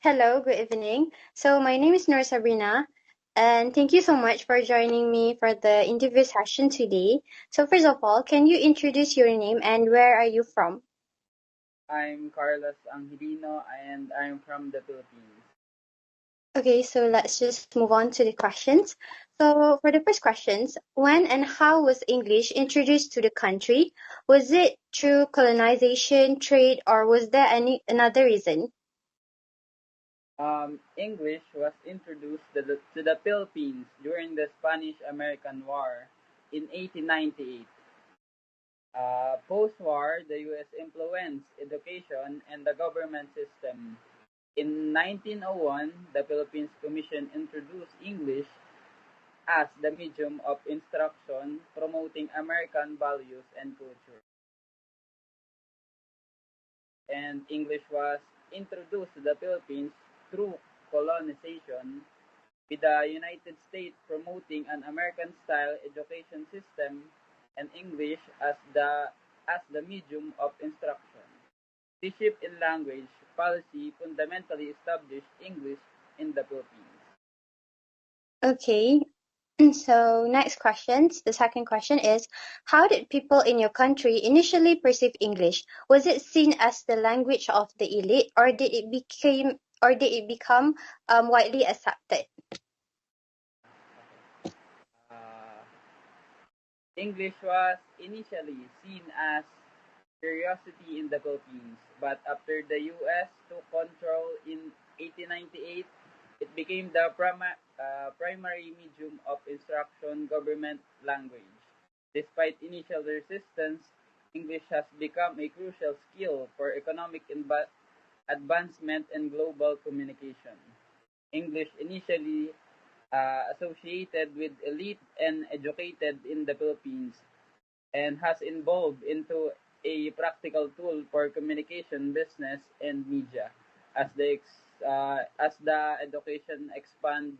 Hello, good evening. So my name is Nur Sabrina, and thank you so much for joining me for the interview session today. So first of all, can you introduce your name and where are you from? I'm Carlos Angelino and I'm from the Philippines. Okay, so let's just move on to the questions. So for the first questions, when and how was English introduced to the country? Was it through colonization, trade, or was there any another reason? English was introduced to the Philippines during the Spanish-American War in 1898. Post-war, the U.S. influenced education and the government system. In 1901, the Philippines Commission introduced English as the medium of instruction, promoting American values and culture. And English was introduced to the Philippines through colonization, with the United States promoting an American-style education system and English as the medium of instruction. This shift in language policy fundamentally established English in the Philippines. Okay, so next questions. The second question is, how did people in your country initially perceive English? Was it seen as the language of the elite, or did it become widely accepted? Uh, English was initially seen as curiosity in the Philippines, but after the U.S. took control in 1898, it became the primary medium of instruction government language. Despite initial resistance, English has become a crucial skill for economic advancement and global communication. English initially associated with elite and educated in the Philippines and has evolved into a practical tool for communication, business, and media. As the education expand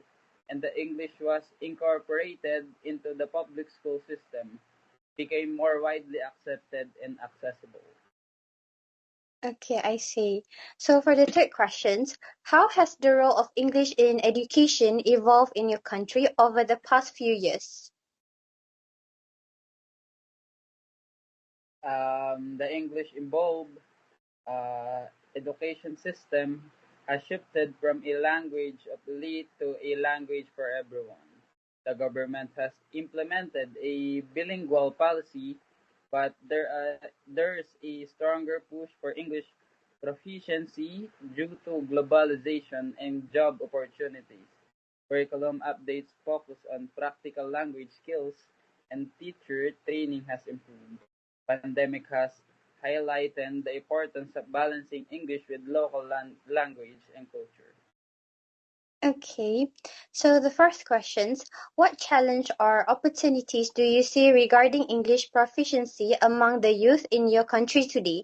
and the English was incorporated into the public school system, became more widely accepted and accessible. Okay, I see. So for the third questions, how has the role of English in education evolved in your country over the past few years? The English evolved education system has shifted from a language of elite to a language for everyone. The government has implemented a bilingual policy, but there's a stronger push for English proficiency due to globalization and job opportunities. Curriculum updates focus on practical language skills and teacher training has improved. Pandemic has highlighted the importance of balancing English with local language and culture. Okay, so the first questions, what challenge or opportunities do you see regarding English proficiency among the youth in your country today?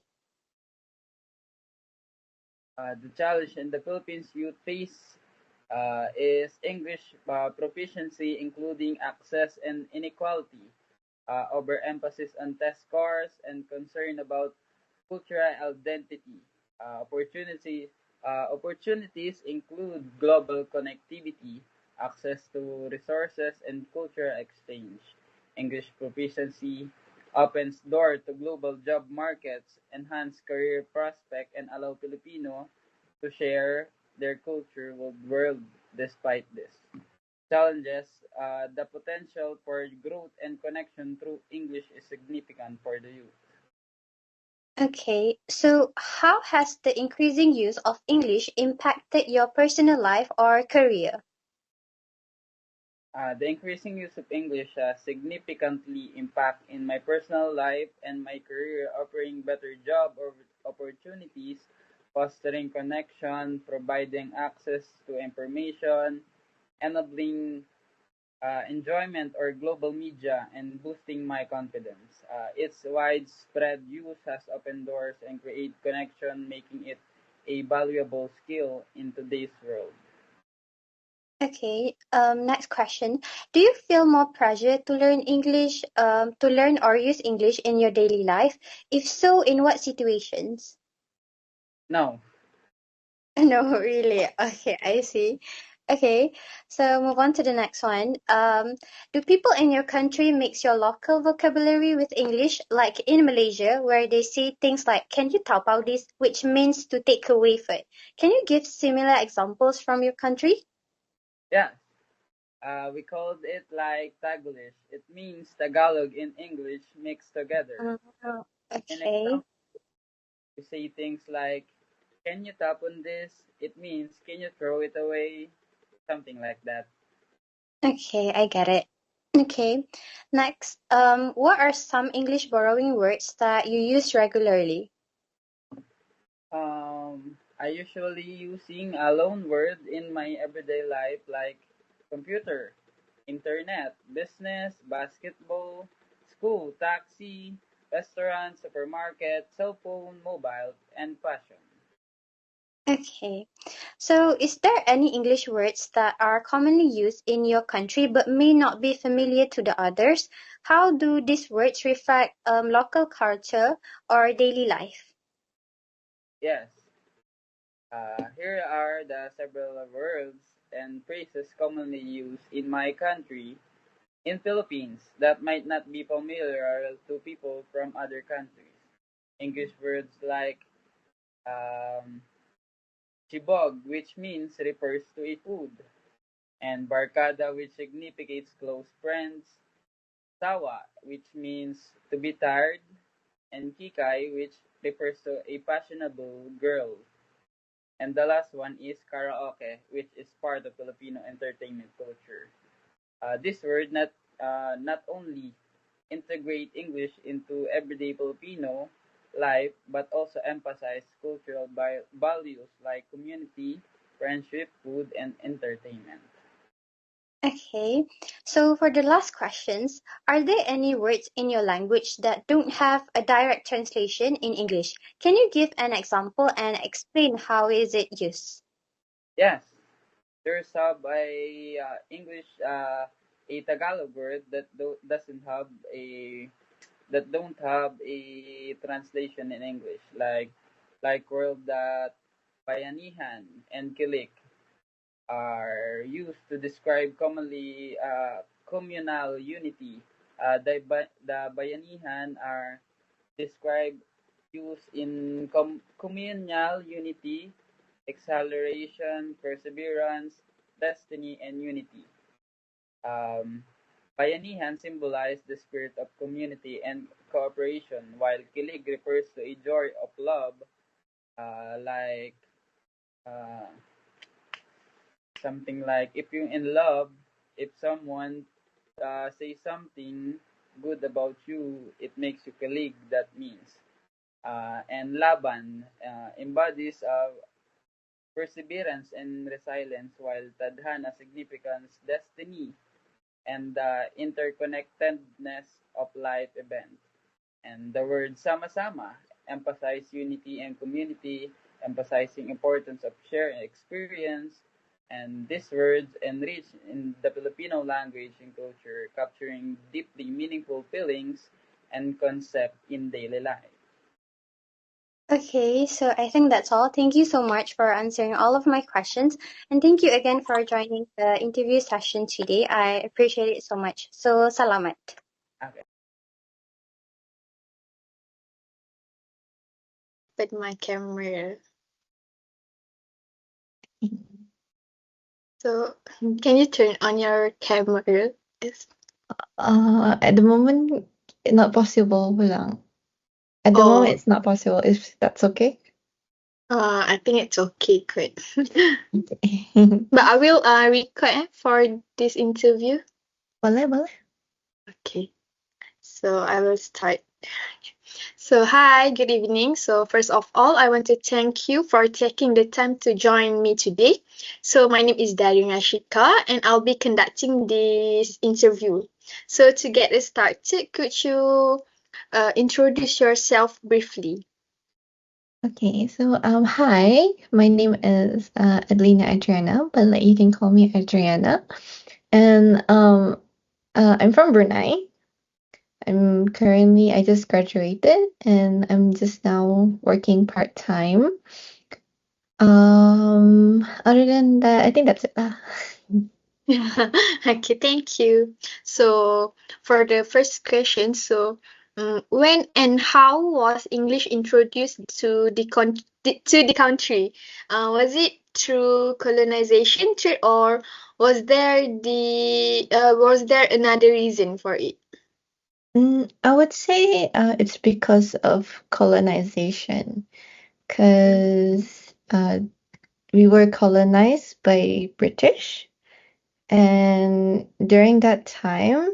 The challenge in the Philippines youth face is English proficiency, including access and inequality, overemphasis on test scores, and concern about cultural identity. Opportunities include global connectivity, access to resources, and cultural exchange. English proficiency opens door to global job markets, enhance career prospect, and allow Filipino to share their culture with the world. Despite this challenges, the potential for growth and connection through English is significant for the youth. Okay, so how has the increasing use of English impacted your personal life or career? The increasing use of English has significantly impact in my personal life and my career, offering better job or opportunities, fostering connection, providing access to information, enabling enjoyment or global media, and boosting my confidence. Its widespread use has opened doors and create connection, making it a valuable skill in today's world. Okay, next question. Do you feel more pressure to learn English, to learn or use English in your daily life? If so, in what situations? Now, No, really. Okay, I see. Okay, so move on to the next one. Do people in your country mix your local vocabulary with English, like in Malaysia, where they say things like "Can you top out this?" which means to take away food. Can you give similar examples from your country? Yeah, we called it like Taglish. It means Tagalog and English mixed together. Oh, In okay. example, we say things like, "Can you tap on this?" It means, "Can you throw it away?" Something like that. Okay, I get it. Okay. Next, what are some English borrowing words that you use regularly? I usually using a loan word in my everyday life like computer, internet, business, basketball, school, taxi, restaurant, supermarket, cell phone, mobile, and fashion. Okay. So, is there any English words that are commonly used in your country but may not be familiar to the others? How do these words reflect local culture or daily life? Yes, here are the several words and phrases commonly used in my country in Philippines that might not be familiar to people from other countries. English words like um, chibog, which means refers to a food, and barkada, which significates close friends, sawa, which means to be tired, and kikay, which refers to a fashionable girl. And the last one is karaoke, which is part of Filipino entertainment culture. This word not only integrate English into everyday Filipino life, but also emphasize cultural values like community, friendship, food, and entertainment. Okay. So, for the last questions, are there any words in your language that don't have a direct translation in English? Can you give an example and explain how is it used? Yes, there's English a Tagalog word doesn't have a that don't have a translation in English like word that bayanihan and kilik are used to describe commonly communal unity. The bayanihan are described used in communal unity, acceleration, perseverance, destiny, and unity. Um, Bayanihan symbolizes the spirit of community and cooperation, while kilig refers to a joy of love, like uh, something like if you're in love, if someone say something good about you, it makes you kilig. That means. And laban embodies perseverance and resilience, while tadhana significance destiny and the interconnectedness of life events. And the word sama-sama emphasize unity and community, emphasizing importance of sharing experience. And these words enrich in the Filipino language and culture, capturing deeply meaningful feelings and concept in daily life. Okay, so I think that's all. Thank you so much for answering all of my questions. And thank you again for joining the interview session today. I appreciate it so much. So, salamat. Okay. With my camera. So, can you turn on your camera? Yes. At the moment, not possible lang. At the moment, Oh, it's not possible. If that's okay. I think it's okay, good. Okay. But I will record for this interview. Boleh, boleh. Okay, so I will start. So, hi, good evening. So, first of all, I want to thank you for taking the time to join me today. So, my name is Darina Shika, and I'll be conducting this interview. So, to get it started, could you introduce yourself briefly? Okay, so hi, my name is Adelina Adriana, but like, you can call me Adriana, and I'm from Brunei. I just graduated, and I'm just now working part time. Other than that, I think that's it. Okay, thank you. So for the first question, when and how was English introduced to to the country? Was it through colonization, or was there another reason for it? I would say it's because of colonization, because we were colonized by British, and during that time,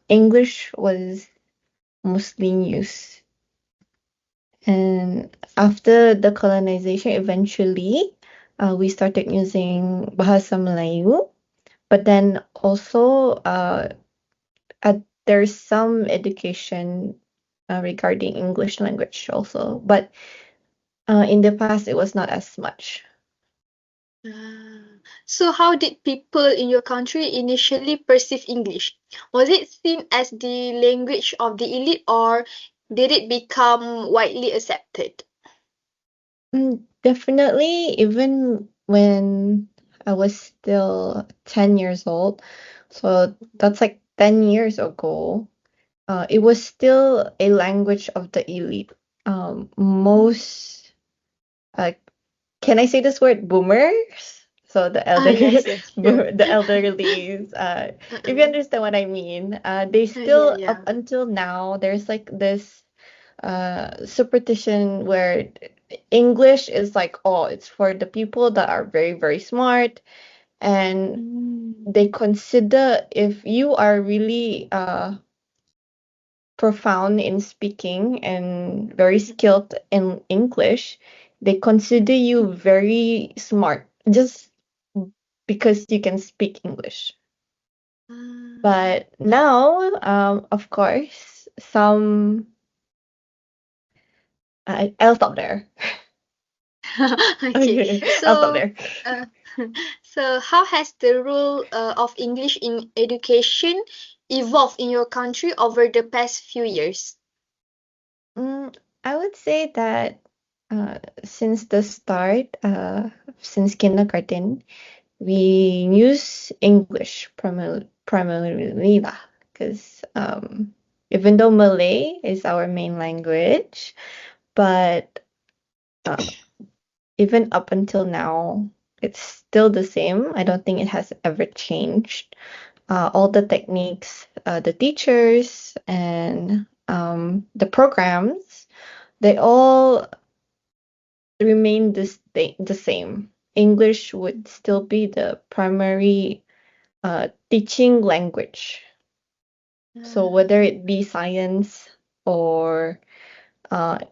English was mostly used. And after the colonization, eventually, we started using Bahasa Melayu, but then also there's some education regarding English language also, but in the past it was not as much. So how did people in your country initially perceive English? Was it seen as the language of the elite, or did it become widely accepted? Definitely, even when I was still 10 years old, so that's like 10 years ago, it was still a language of the elite. Most, uh, can I say this word, boomers? So the elder, Yes, yes, sure. the elderlies, if you Uh-uh. understand what I mean, they Yeah, still, yeah. up until now, there's like this superstition where English is like, oh, it's for the people that are very, very smart, and Mm. they consider if you are really profound in speaking and very skilled in English, they consider you very smart just because you can speak English. Ah. But now, of course, I'll stop there. Okay. Okay, I'll stop So, there. uh, so how has the role of English in education evolved in your country over the past few years? Mm, I would say that since the start, since kindergarten, we use English primarily lah, because even though Malay is our main language, but uh, even up until now, it's still the same. I don't think it has ever changed. All the techniques, the teachers, and the programs, they all remain the same. English would still be the primary teaching language. So Ah. whether it be science or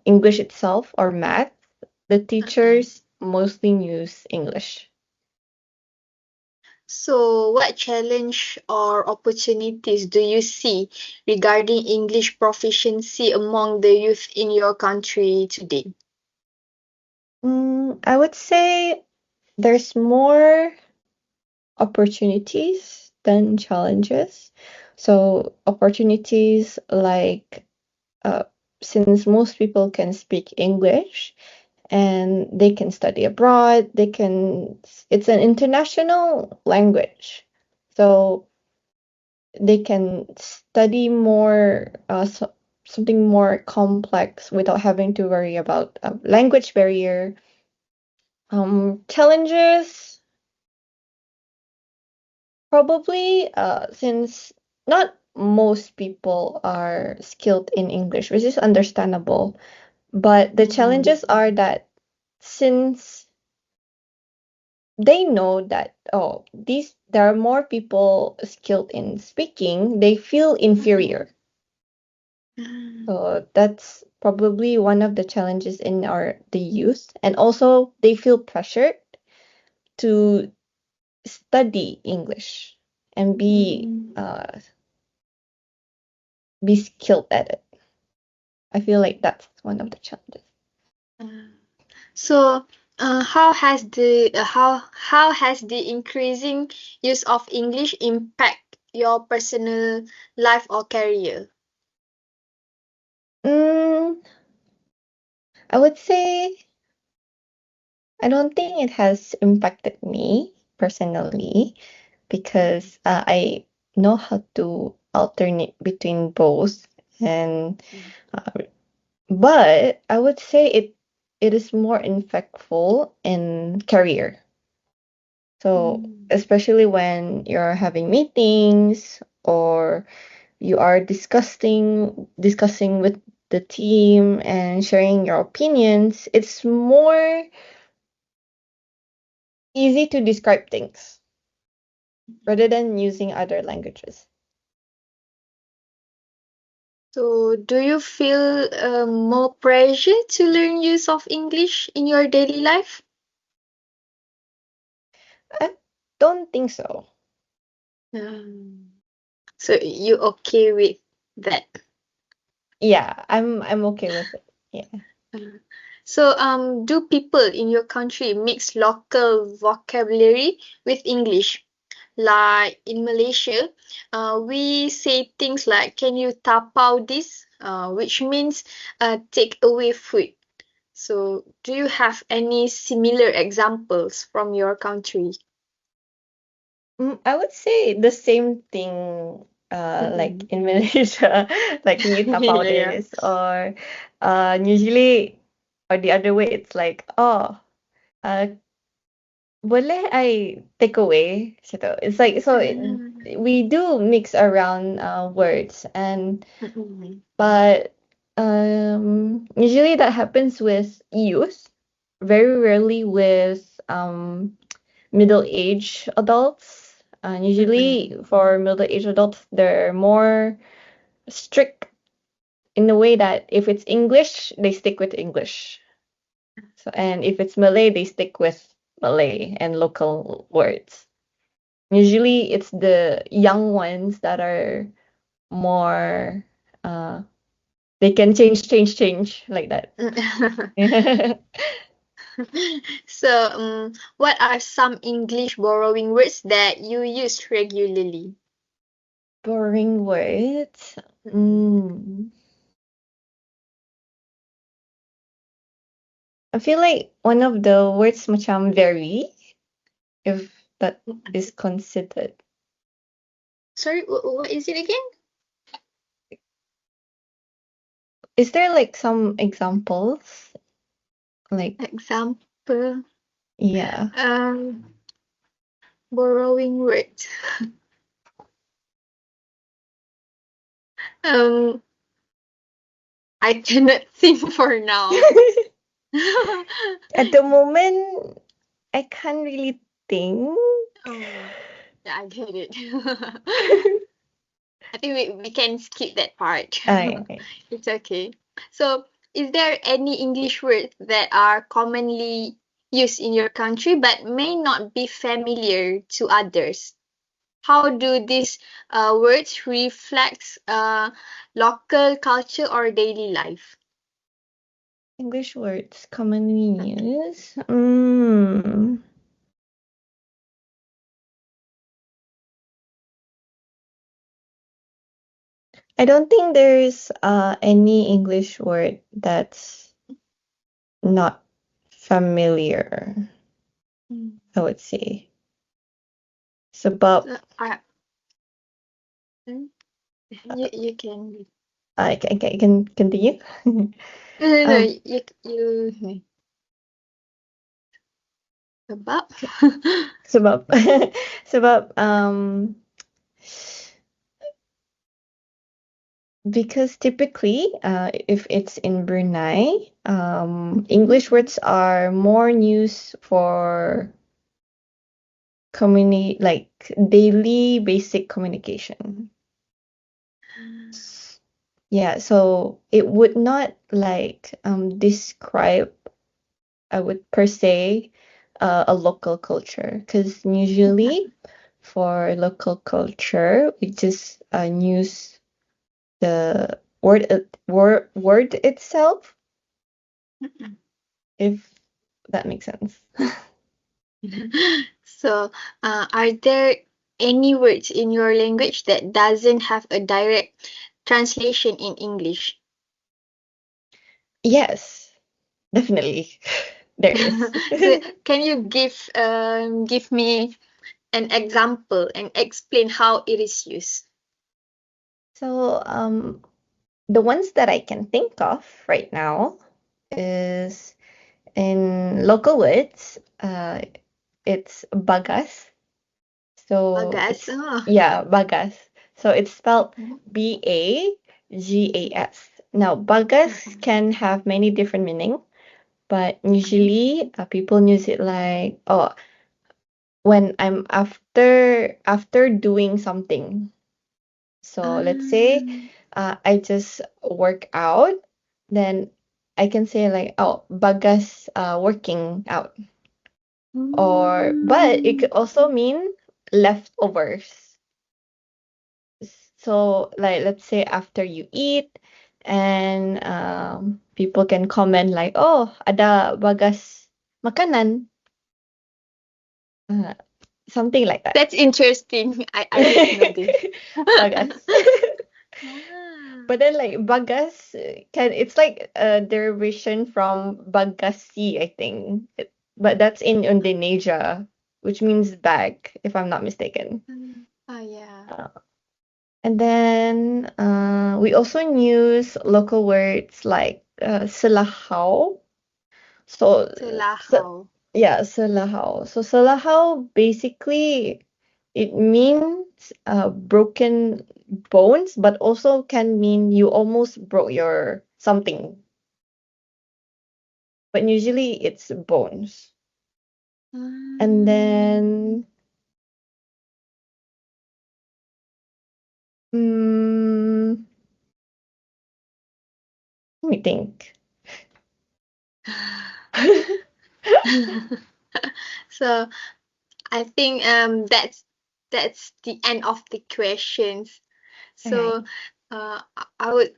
English itself or math, the Uh-uh. teachers mostly use English. So, what challenge or opportunities do you see regarding English proficiency among the youth in your country today? I would say there's more opportunities than challenges. So opportunities like uh, since most people can speak English and they can study abroad, it's an international language. So they can study more, something more complex without having to worry about language barrier. Challenges, probably, since not most people are skilled in English, which is understandable. But the Mm. challenges are that since they know that, oh, there are more people skilled in speaking, they feel inferior. Mm. So that's probably one of the challenges in the youth. And also they feel pressured to study English and Mm. be skilled at it. I feel like that's one of the challenges. Mm. So, how has the increasing use of English impact your personal life or career? Mm, I would say I don't think it has impacted me personally because I know how to alternate between both, and uh, but I would say it is more impactful in career. So especially when you're having meetings or you are discussing with the team and sharing your opinions, it's more easy to describe things rather than using other languages. So, do you feel more pressure to learn use of English in your daily life? I don't think so. So you okay with that? Yeah, I'm okay with it. Yeah. So, do people in your country mix local vocabulary with English? Like in Malaysia, we say things like, "Can you tapau this?" Which means take away food. So, do you have any similar examples from your country? I would say the same thing like in Malaysia, like can you tap out Yeah. this, or usually, or the other way it's like, oh, uh boleh I take away? Gitu. It's like, so we do mix around words, and but usually that happens with youth, very rarely with middle-aged adults. And usually for middle-aged adults, they're more strict in the way that if it's English, they stick with English. So, and if it's Malay, they stick with Malay and local words. Usually it's the young ones that are more they can change like that. So, what are some English borrowing words that you use regularly? Boring words. I feel like one of the words macam very, if that is considered. Sorry, what is it again? Is there like some examples? Like, Example, yeah. borrowing words. Um, I cannot think for now. At the moment, I can't really think. Yeah, I get it. I think we can skip that part. Okay. It's okay. So, is there any English words that are commonly used in your country but may not be familiar to others? How do these words reflect local culture or daily life? English words commonly used. I don't think there's any English word that's not familiar, I would say. Sebab You can. I can continue. No, you sebab. Sebab sebab because typically if it's in Brunei, English words are more used for like daily basic communication. Yeah, so it would not like describe, I would per se, a local culture, because usually for local culture we just use the word itself, if that makes sense. So, are there any words in your language that doesn't have a direct translation in English? Yes, definitely. There is. So can you give me an example and explain how it is used? So, the ones that I can think of right now is in local words, it's bagas. So Bagas. it's Oh. yeah, bagas. So it's spelled Bagas. Now, bagas can have many different meaning, but usually people use it like, oh, when I'm after doing something. So let's say I just work out, then I can say like, oh, bagas working out. Or but it could also mean leftovers. So like let's say after you eat and people can comment like, oh, ada bagas makanan. Uh, something like that. That's interesting. I didn't know this. Bagas. But then like bagas it's like a derivation from bagasi, I think. But that's in Indonesia, which means bag, if I'm not mistaken. Oh yeah. And then we also use local words like selahau. So Selahau. yeah, selahau. So selahau basically it means broken bones, but also can mean you almost broke your something. But usually it's bones. And then let me think. So I think that's the end of the questions. So I would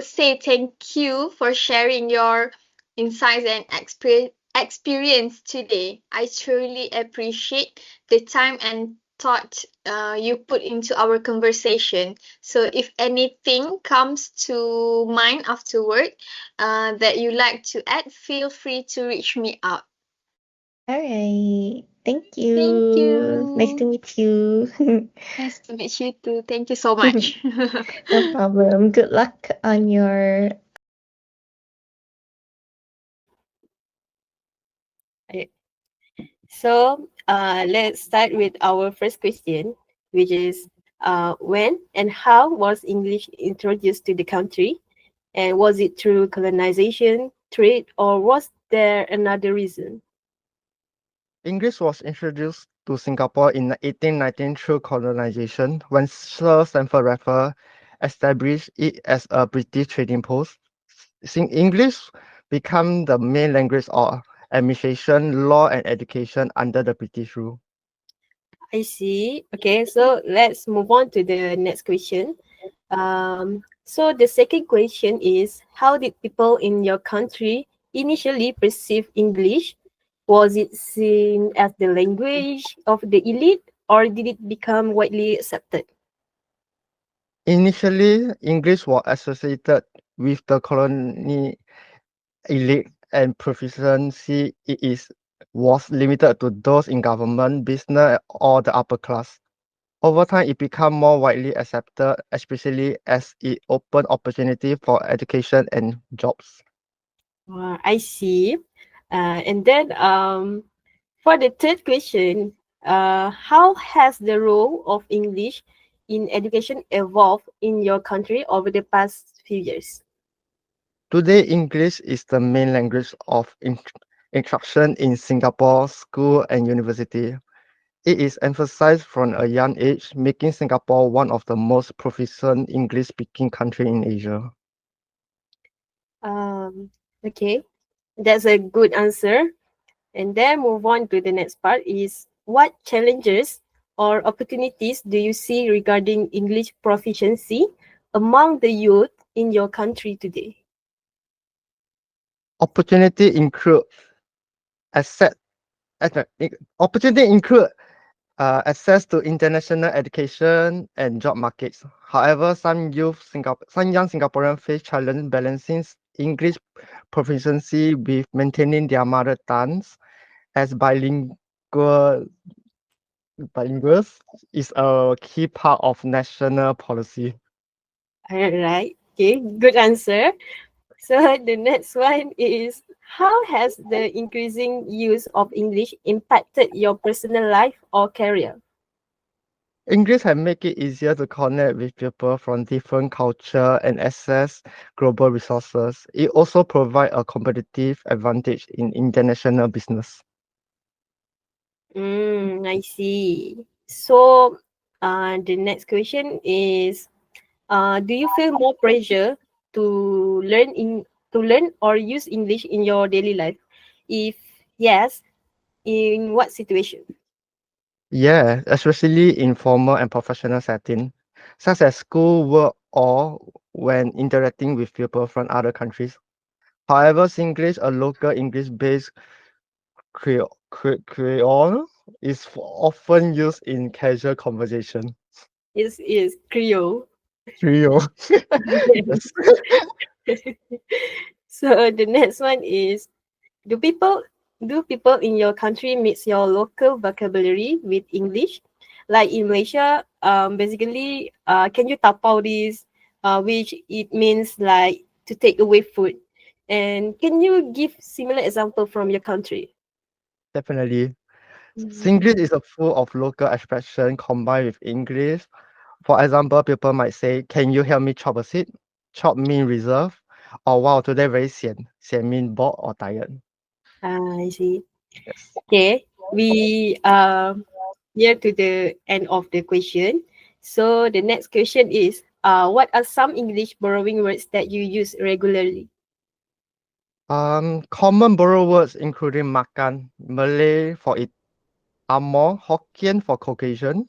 say thank you for sharing your insights and experience today. I truly appreciate the time and thought you put into our conversation. So if anything comes to mind afterward that you like to add, feel free to reach me out. All right. Thank you. Thank you. Nice to meet you. Nice to meet you too. Thank you so much. No problem. Good luck on your. So let's start with our first question, which is when and how was English introduced to the country? And was it through colonization, trade, or was there another reason? English was introduced to Singapore in 1819 through colonization when Sir Stamford Raffles established it as a British trading post. English became the main language of administration, law, and education under the British rule. I see. Okay, so let's move on to the next question. So the second question is, how did people in your country initially perceive English? Was it seen as the language of the elite, or did it become widely accepted? Initially, English was associated with the colony elite and proficiency was limited to those in government, business, or the upper class. Over time, it became more widely accepted, especially as it opened opportunity for education and jobs. I see. And then for the third question, how has the role of English in education evolved in your country over the past few years? Today, English is the main language of instruction in Singapore school and university. It is emphasized from a young age, making Singapore one of the most proficient English-speaking countries in Asia. Okay, that's a good answer. And then move on to the next part is what challenges or opportunities do you see regarding English proficiency among the youth in your country today? Opportunity include access, opportunity include access to international education and job markets. However, some young Singaporeans face challenge balancing English proficiency with maintaining their mother tongues as bilinguals is a key part of national policy. Alright. Okay, good answer. So the next one is, how has the increasing use of English impacted your personal life or career? English has made it easier to connect with people from different culture and access global resources. It also provides a competitive advantage in international business. I see. So, the next question is, do you feel more pressure to to learn or use English in your daily life? If yes, in what situation? Yeah, especially in formal and professional setting, such as school, work, or when interacting with people from other countries. However, Singlish, a local English-based Creole, is often used in casual conversation. Is Creole. Creole. Yes. So the next one is, do people do people in your country mix your local vocabulary with English? Like in Malaysia, basically, can you tapao this, which it means like to take away food. And can you give similar example from your country? Definitely. Mm. Singlish is a full of local expression combined with English. For example, people might say, "Can you help me chop a seed?" Chop mean reserve, or wow, today very sian. Sian mean bored or tired. I see. Yes. Okay, we near to the end of the question. So the next question is, what are some English borrowing words that you use regularly? Common borrowed words including makan, Malay for it, amor, Hokkien for Caucasian,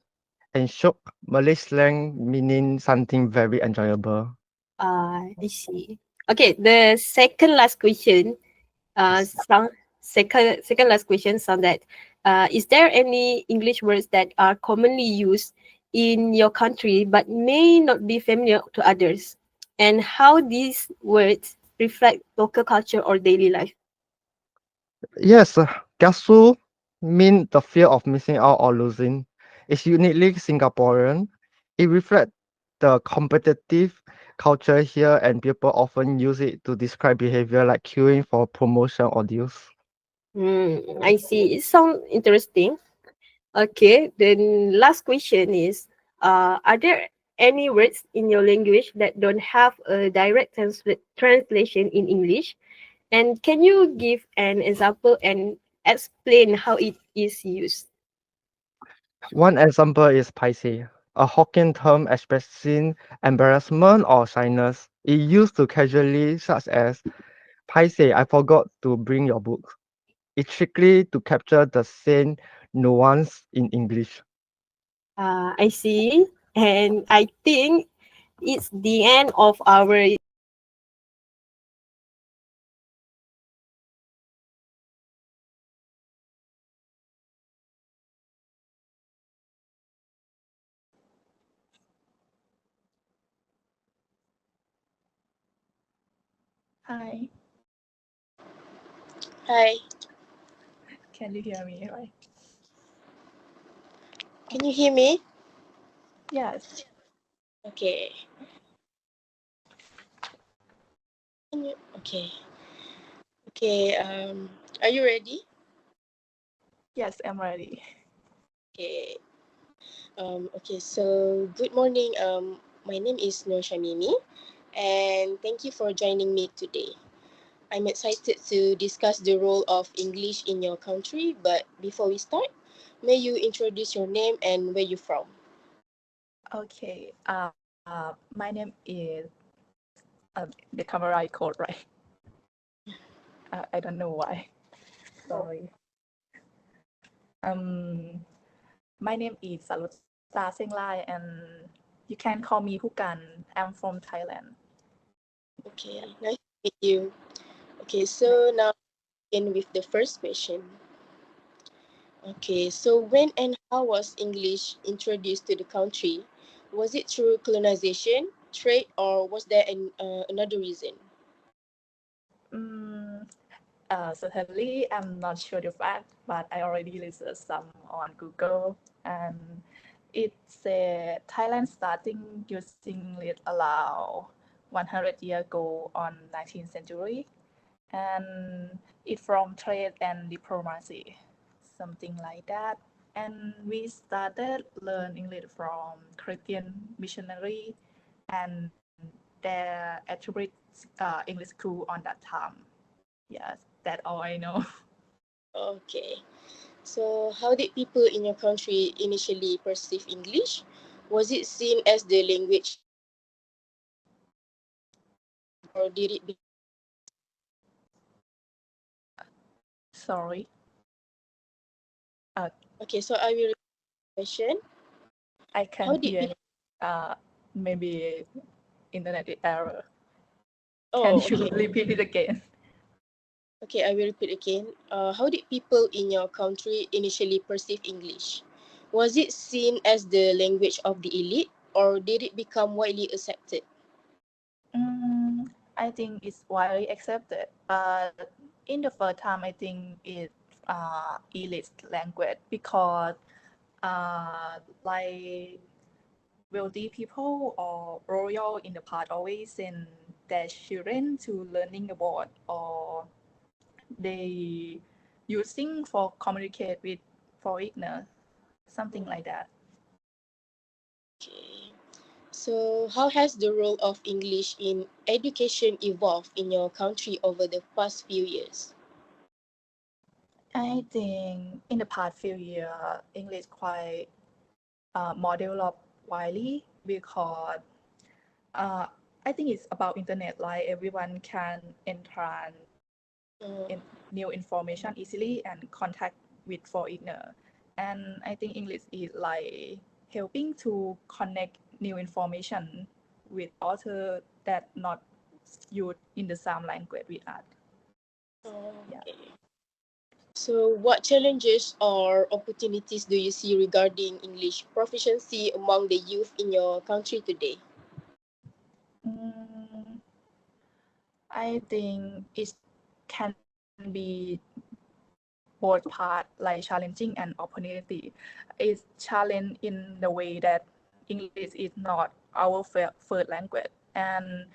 and syok, Malay slang meaning something very enjoyable. I see. Okay, the second last question, sound second last question sound that, is there any English words that are commonly used in your country but may not be familiar to others? And how these words reflect local culture or daily life? Yes, gasu mean the fear of missing out or losing. It's uniquely Singaporean. It reflects the competitive culture here, and people often use it to describe behavior like queuing for promotion or deals. I see. It sounds interesting. Okay, then last question is, are there any words in your language that don't have a direct translation in English? And can you give an example and explain how it is used? One example is paiseh, a Hokkien term expressing embarrassment or shyness. It used to casually, such as paiseh, I forgot to bring your book. It's strictly to capture the same nuance in English. I see. And I think it's the end of our. Hi, Hi, can you hear me? Right? can you hear me? Yes. Okay. Okay. Okay. Are you ready? Yes, I'm ready. Okay. Okay. So, good morning. My name is Nur Shamimi, and thank you for joining me today. I'm excited to discuss the role of English in your country. But before we start, may you introduce your name and where you're from? Okay. My name is the camera I called right. I don't know why. Sorry. Um, my name is Salutsa Senglai, and you can call me Hukan. I'm from Thailand. Okay. Nice to meet you. Okay. So now begin with the first question. Okay, so when and how was English introduced to the country? Was it through colonization, trade, or was there another reason? Certainly, I'm not sure the fact, but I already researched some on Google, and it said Thailand starting using it around 100 years ago on 19th century, and it from trade and diplomacy, something like that. And we started learn English from Christian missionary and their attribute English school on that time. Yes, that's all I know. Okay. So, how did people in your country initially perceive English? Was it seen as the language, or did it be? Sorry. Okay, so I will repeat the question. I How can did hear people? maybe internet error. Oh, Can you okay. repeat it again? Okay, I will repeat again. How did people in your country initially perceive English? Was it seen as the language of the elite, or did it become widely accepted? I think it's widely accepted, but in the first time, I think it's elite language because like wealthy people or royal in the past always send their children to learning abroad, or they using for communicate with foreigners, something like that. Okay. So, how has the role of English in education evolved in your country over the past few years? I think in the past few years, English quite more developed widely because uh, I think it's about internet. Like everyone can enter in new information easily and contact with foreigner. And I think English is like helping to connect new information with author that not used in the same language with us. Yeah. Okay. So, what challenges or opportunities do you see regarding English proficiency among the youth in your country today? Mm, I think it can be both part like challenging and opportunity. It's challenge in the way that English is not our first language, and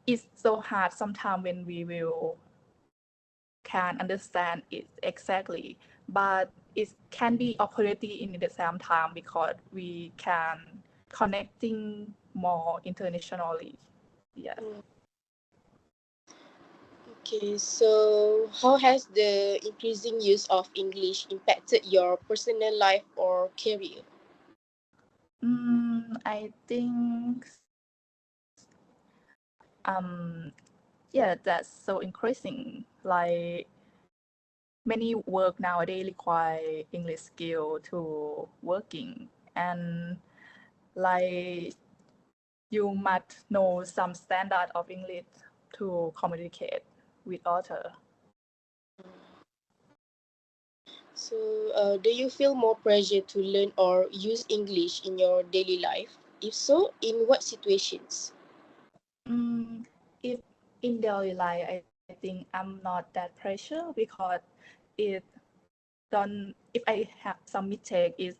it's so hard sometimes when we will can understand it exactly, but it can be opportunity in the same time because we can connecting more internationally. Yes. Okay, so how has the increasing use of English impacted your personal life or career? I think um yeah, that's so increasing. Like many work nowadays require English skill to working, and like you must know some standard of English to communicate with other. So, do you feel more pressure to learn or use English in your daily life? If so, in what situations? If in daily life, I think I'm not that pressure because it don't. If I have some mistake, it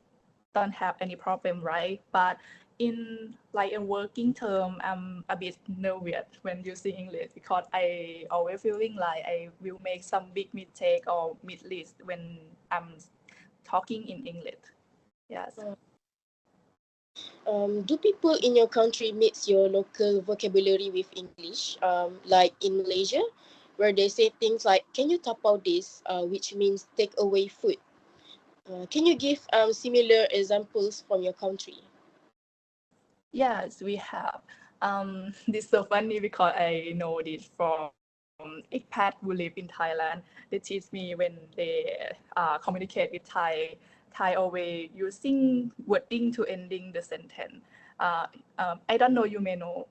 don't have any problem, right? But in like a working term, I'm a bit nervous when using English because I always feeling like I will make some big mistake or miss when I'm talking in English. Yes. Do people in your country mix your local vocabulary with English, like in Malaysia, where they say things like "Can you tapau this?" Which means take away food. Can you give similar examples from your country? Yes, we have. This is so funny because I know this from expat who live in Thailand. They teach me when they communicate with Thai always using wording to ending the sentence. I don't know you may know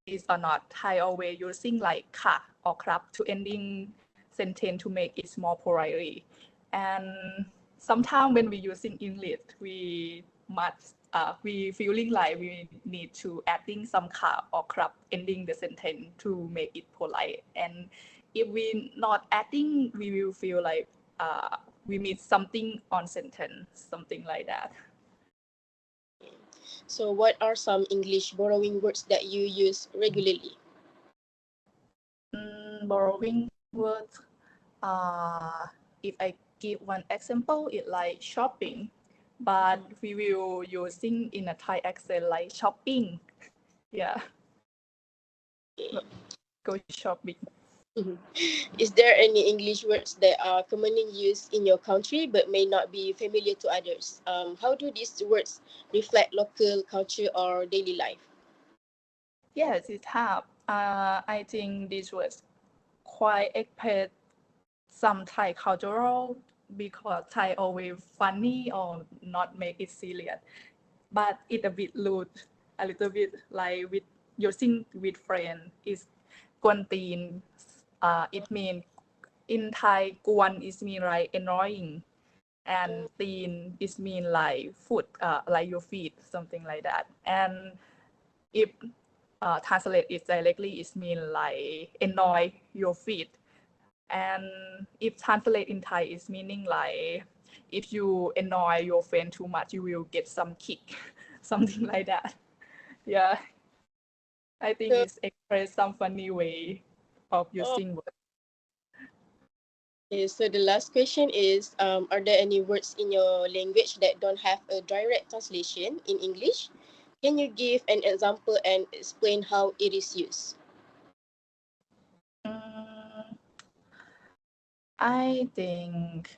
is or not. Thai always using like ka or krap to ending sentence to make it more politely. And sometimes when we using English, we feeling like we need to adding some ka or crap ending the sentence to make it polite. And if we not adding, we will feel like we miss something on sentence, something like that. So what are some English borrowing words that you use regularly? Borrowing words. If I give one example, it like shopping, but we will using in a Thai accent like shopping. Yeah, go shopping. Is there any English words that are commonly used in your country but may not be familiar to others? How do these words reflect local culture or daily life? Yes, it have. I think this was quite express some Thai cultural because Thai always funny or not make it serious, but it a bit rude, a little bit like with using with friend is gwan teen. It mean in Thai gwan is mean like annoying, and teen is mean like foot, like your feet, something like that. And if translate it directly, it mean like annoy your feet. And if translate in Thai, it's meaning like if you annoy your friend too much, you will get some kick, something like that. Yeah, I think So, it's express some funny way of using words. okay, so the last question is, are there any words in your language that don't have a direct translation in English? Can you give an example and explain how it is used? I think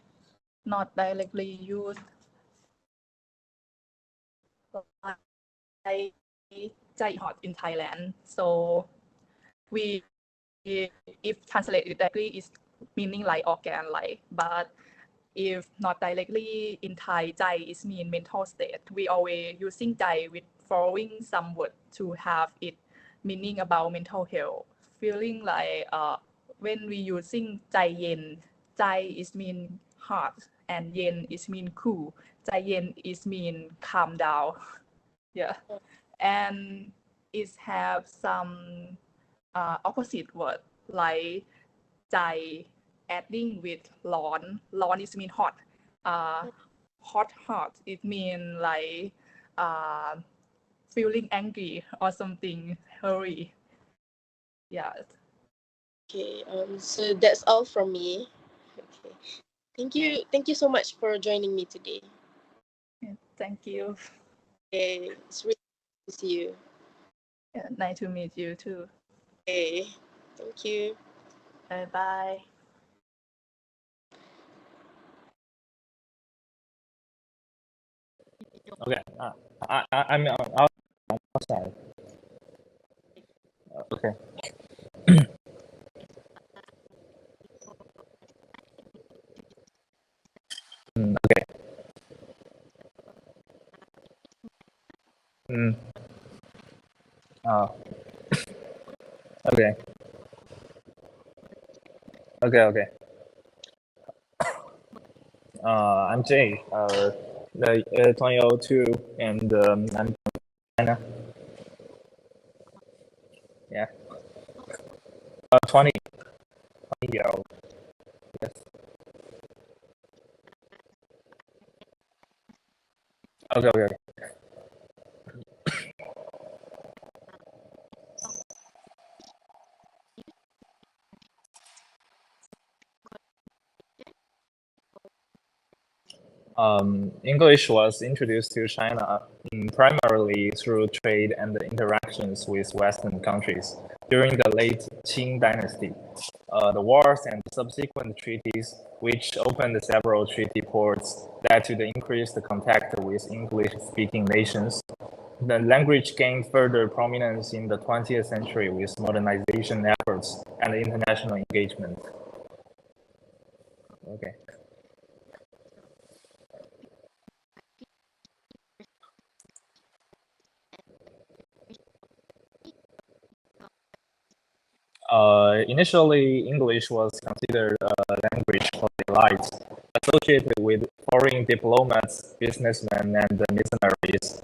not directly used like Jai Hot in Thailand. So we, if translated directly, is meaning like organ, like, but if not directly in Thai, Jai is mean mental state. We always using Jai with following some word to have it meaning about mental health. Feeling like when we using Jai Yen, Jai is mean heart and Yen is mean cool. Jai Yen is mean calm down. Yeah, and it have some opposite word like Jai adding with Lon. Lon is mean hot. Hot. It mean like uh, feeling angry or something hurry. Yeah. Okay, so that's all from me. Okay. Thank you so much for joining me today. Thank you. Okay, it's really nice to see you. Yeah, nice to meet you too. Okay, thank you. Bye bye. Okay. I'm outside. Okay. Okay. Mm. Oh. Okay. Okay. I'm Jay. 2002, and I'm from China. Yeah. 20 year old. Yes. Okay. English was introduced to China primarily through trade and interactions with Western countries during the late Qing dynasty. The wars and subsequent treaties, which opened several treaty ports, led to the increased contact with English-speaking nations. The language gained further prominence in the 20th century with modernization efforts and international engagement. Okay. Initially, English was considered a language for the elites, associated with foreign diplomats, businessmen, and missionaries.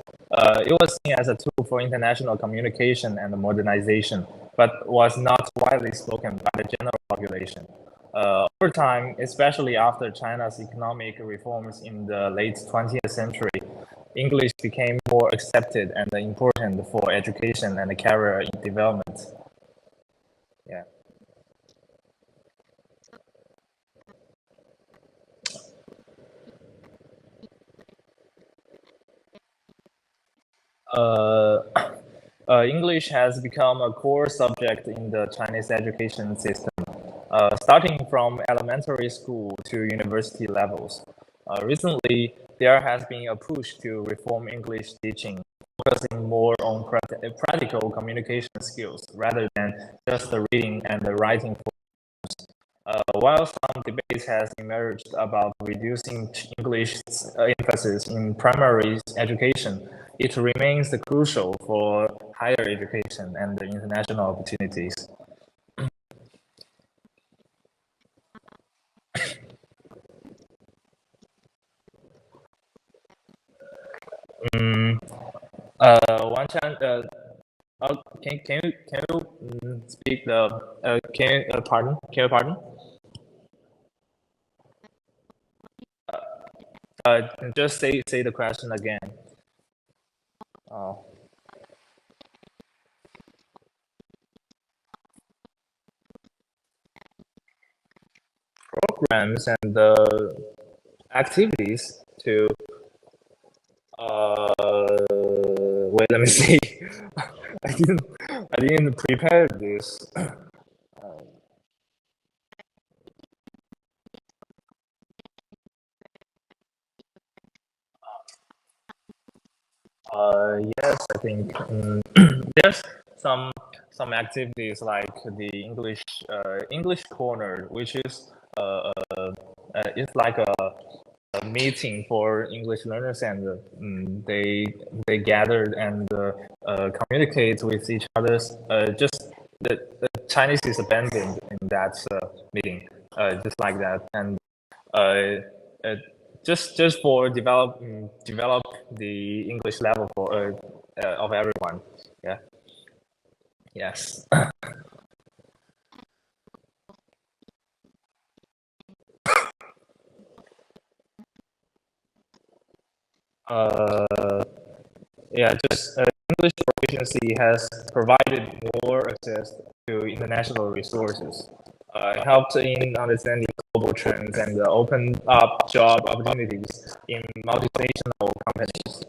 It was seen as a tool for international communication and modernization, but was not widely spoken by the general population. Over time, especially after China's economic reforms in the late 20th century, English became more accepted and important for education and career development. Yeah. English has become a core subject in the Chinese education system, starting from elementary school to university levels. Recently, there has been a push to reform English teaching, focusing more on practical communication skills rather than just the reading and the writing. While some debate has emerged about reducing English's emphasis in primary education, it remains crucial for higher education and international opportunities. One chance. Can you speak the can you pardon? Just say the question again. Programs and activities to wait, let me see. I didn't prepare this. Yes, I think there's some activities like the English corner, which is it's like a meeting for English learners, and they gathered and communicate with each other. Just the Chinese is abandoned in that meeting, just like that, and just for develop the English level for of everyone. Yeah. Yes. Yeah, just English proficiency has provided more access to international resources, helped in understanding global trends, and opened up job opportunities in multinational companies.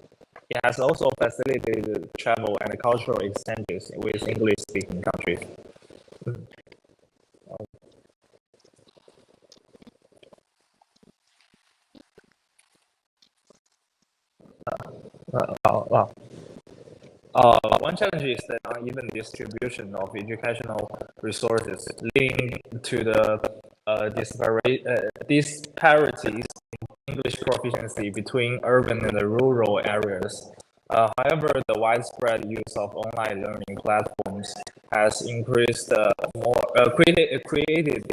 It has also facilitated travel and cultural exchanges with English-speaking countries. One challenge is the uneven distribution of educational resources, leading to the disparities in English proficiency between urban and rural areas. However, the widespread use of online learning platforms has created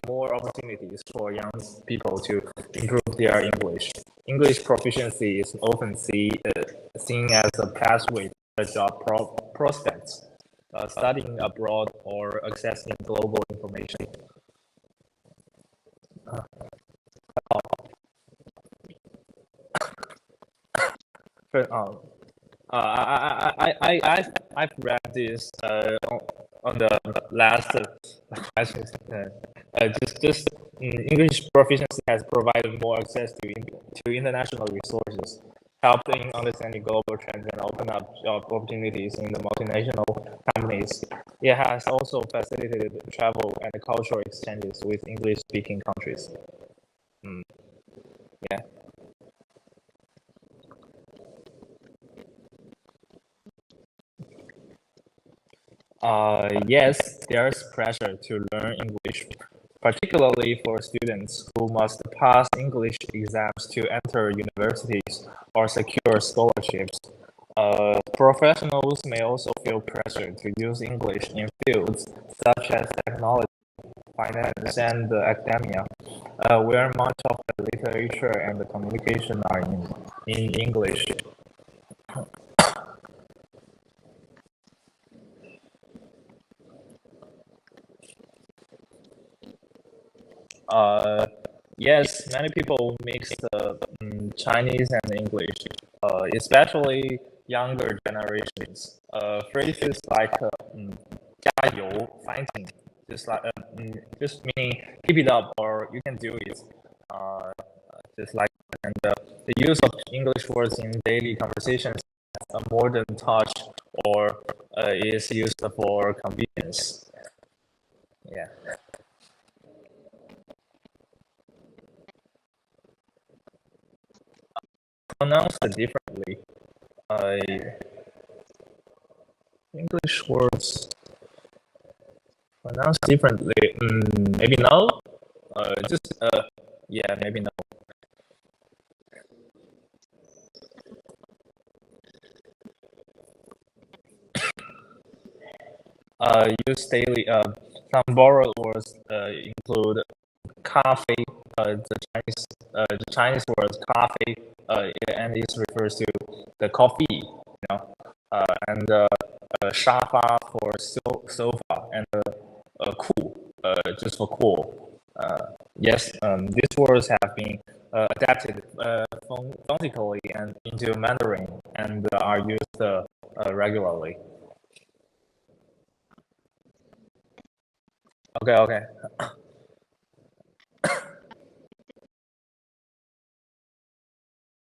more opportunities for young people to improve their English. English proficiency is often seen as a pathway to job prospects, studying abroad, or accessing global information. I've read this on the last questions. Just English proficiency has provided more access to international resources, helping understanding global trends and open up job opportunities in the multinational companies. It has also facilitated travel and cultural exchanges with English-speaking countries. Yeah. Yes, there's pressure to learn English, particularly for students who must pass English exams to enter universities or secure scholarships. Professionals may also feel pressure to use English in fields such as technology finance, and academia, where much of the literature and the communication are in English. Yes, many people mix Chinese and English, especially younger generations. Phrases like 加油, fighting, just meaning keep it up or you can do it. Just like and the use of English words in daily conversations a modern touch or is used for convenience. Yeah. Pronounced differently. English words pronounced differently. Maybe no. Yeah, maybe no. Use daily. Some borrowed words include 咖啡. The Chinese word 咖啡, and this refers to the coffee, and 沙发 for sofa, and cool, just for cool. Yes, these words have been adapted phonetically and into Mandarin and are used regularly. Okay.